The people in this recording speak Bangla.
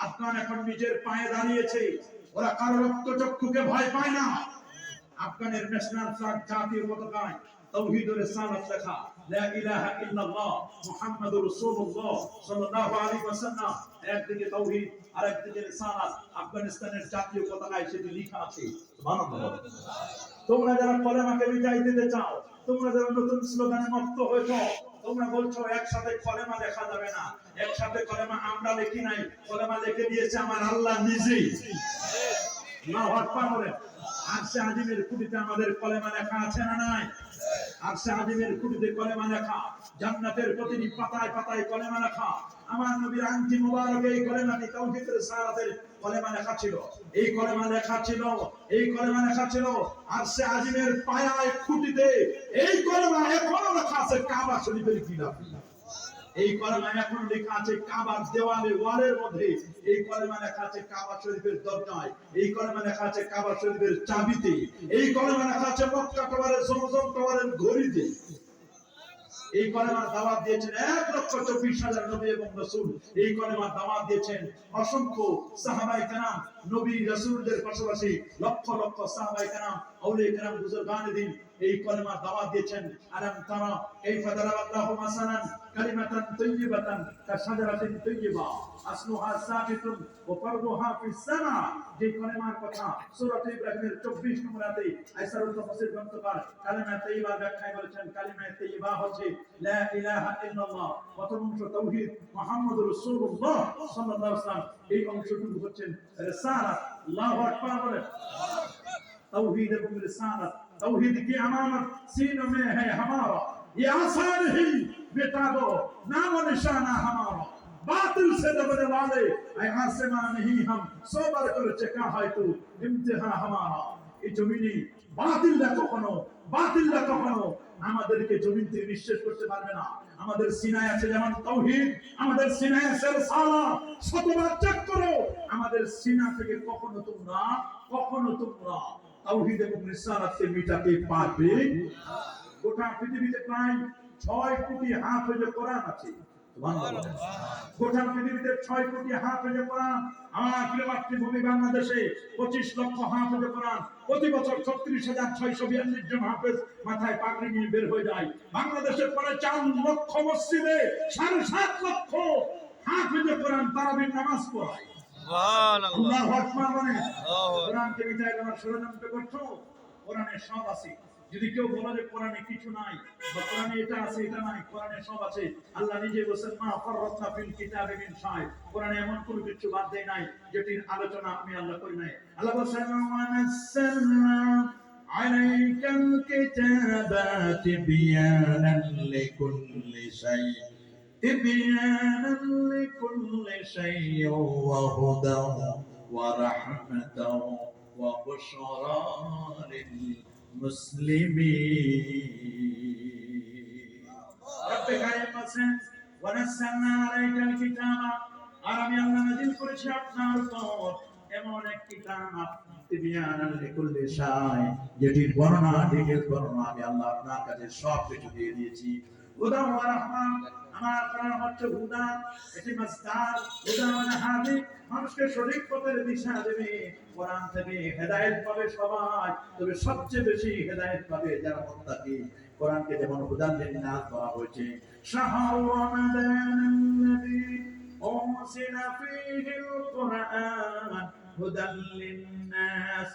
আফগান এখন নিজের পায়ে দাঁড়িয়েছে, ওরা কারো রক্তচক্ষুকে ভয় পায় না। আফগানের ন্যাশনাল ফ্ল্যাগ জাতীয় পতাকায় তাওহীদ ও রিসালাত লেখা, লা ইলাহা ইল্লাল্লাহ মুহাম্মাদুর রাসূলুল্লাহ সাল্লাল্লাহু আলাইহি ওয়াসাল্লাম। একদিকে তাওহীদ আর একদিকে রিসালাত, আফগানিস্তানের জাতীয় পতাকায় সেটি লেখা আছে। সুবহানাল্লাহ। তোমরা যারা কলেমাকে বিজয় দিতে চাও, তোমরা যারা নতুন স্লোগানে মত্ত হয়েছো, তোমরা বলছো একসাথে কলেমা লেখা যাবে না। একসাথে কলেমা আমরা লিখি নাই, কলেমা লিখে দিয়েছে আমার আল্লাহ নিজেই। আল্লাহু আকবার বলেন। আরশে আজিমের খুঁটিতে আমাদের কলেমা লেখা আছে না নাই? আরশে আজিমের খুঁটিতে কলেমা লেখা, জান্নাতের প্রতিটি পাতায় পাতায় কলেমা লেখা। আমার নবীর আংটি মোবারকে এই কলেমাটি তাওহীদের রিসালাতের কলেমা লেখা ছিল। এই কলেমা লেখা ছিল, এই কলেমা লেখা ছিল আরশে আজিমের পায়ায় খুঁটিতে। এই কলেমা এখনো লেখা আছে কাবা শরীফের গিলাফে। এই কলেমা এখন লেখা আছে কাবার দেওয়ালে, ওয়ালের মধ্যে। এই কলেমা লেখা আছে কাবা শরীফের দরজায়। এই কলেমা লেখা আছে কাবা শরীফের চাবিতে। এই কলেমা লেখা আছে মক্কা টাওয়ারের, জমজম টাওয়ারের ঘড়িতে। এই কলেমার দাওয়াত দিয়েছেন 1,24,000 নবী এবং রাসূল। এই কলেমার দাওয়াত দিয়েছেন অসংখ্য সাহাবায়ে কেরাম, নবী রাসূলদের পাশাপাশি লক্ষ লক্ষ সাহাবায়ে কেরাম, আউলিয়া কেরাম, বুজুর্গানে দ্বীন। এই কলেমার দাওয়াত দিয়েছেন। আলাম তারা কাইফা দারাবাল্লাহু মাসালান কালিমাতান তাইয়্যিবাতান কাশাজারাতিন তাইয়্যিবা আসলুহা সাবিতুন ওয়া ফারদুহা ফিস সামা। যে কলেমার কথা সূরা ইব্রাহিমের 24 নম্বর আয়াতে আইসারুল তাফসীর গ্রন্থকার কালিমা তাইয়্যিবা ব্যাখ্যায় বলেছেন, কালিমা তাইয়্যিবা হচ্ছে লা ইলাহা ইল্লাল্লাহ, প্রথম অংশ তাওহীদ, মুহাম্মাদুর রাসূলুল্লাহ সাল্লাল্লাহু আলাইহি ওয়াসাল্লাম। এই অংশটুকু হচ্ছেন রিসালাত। আল্লাহু আকবার বলেন। तौहीद एवं रिसालत, तौहीद की अमानत सीनों में है हमारा, ये आसान ही मिटा दो नाम और निशाना हमारा। बातिल से दबने वाले आसमां नहीं, हम सोबर कर चका है तू इम्तिहान हमारा। এই জমিনে বাতিলরা কখনো আমাদেরকে জমিন থেকে নিঃশেষ করতে পারবে না। আমাদের সিনায় আছে যেমন তাওহীদ, আমাদের সিনায় আছে রিসালাত। শতবার চেক করো, আমাদের সিনা থেকে কখনো তোমরা তাওহীদ এবং রিসালাতকে মিটাতে পারবে। গোটা পৃথিবীতে প্রায় 6 কোটি হাফেজ কোরআন আছে। সুবহানাল্লাহ। গোটা পৃথিবীতে 6 কোটি হাফেজ কোরআন। আমার প্রিয় মাতৃভূমি বাংলাদেশে 25 লক্ষ হাফেজ কোরআন। প্রতি বছর 36,642 জন হাফেজ মাথায় পাগড়ি নিয়ে বের হয়ে যায়। বাংলাদেশের প্রায় 4 লক্ষ মসজিদে 7.5 লক্ষ হাফেজ কোরআন তারাবির নামাজ পড়ায়। সুবহানাল্লাহ। আল্লাহু আকবার বলেন। কোরআনকে মিটাই দেওয়ার ষড়যন্ত্র করছো। কোরআনে সব আছে। যদি কেউ বলে যে কোরআনে কিছু নাই বা কোরআনে এটা আছে এটা নাই, কোরআনে সব আছে। আল্লাহ নিজে বলেন, মা ফাররাতনা ফিল কিতাবি মিন শাই, কোরআনে এমন কোনো কিছু বাদ দেই নাই যেটির আলোচনা আমি আল্লাহ করি নাই। আল্লাহ বলেন, ওয়া নাযালনা আলাইকাল কিতাবা তিবয়ানান লিকুল্লি শাই, তিবয়ানান লিকুল্লি শাই ওয়া হুদান ওয়া রাহমাতান ওয়া বুশরা লিল মুসলিমিন। রব্বে কারীম বলেন, ওয়া নাযালনা আলাইকাল কিতাবা, আর আমি আল্লাহ নাযিল করেছি আপনার উপর এমন এক কিতাব, তিবয়ানান লিকুল্লি শাই, যেটির বর্ণনা, ডিটেইলস বর্ণনা আমি আল্লাহ আপনার কাছে সব কিছু দিয়ে দিয়েছি। হুদা ওয়া রাহমাত, আমার কোরআন হচ্ছে হুদা, এটি মাসদার। হুদা মানে হাদি, মানুষকে সঠিক পথের দিশা দেবে। কোরআন থেকে হেদায়েত পাবে সবাই, তবে সবচেয়ে বেশি হেদায়েত পাবে যারা মুত্তাকি। কোরআনকে যেমন হুদান লিন-নাস বলা হয়েছে, শাহরু রমাদানাল্লাযী উনজিলা ফীহিল কুরআন হুদান লিন-নাস।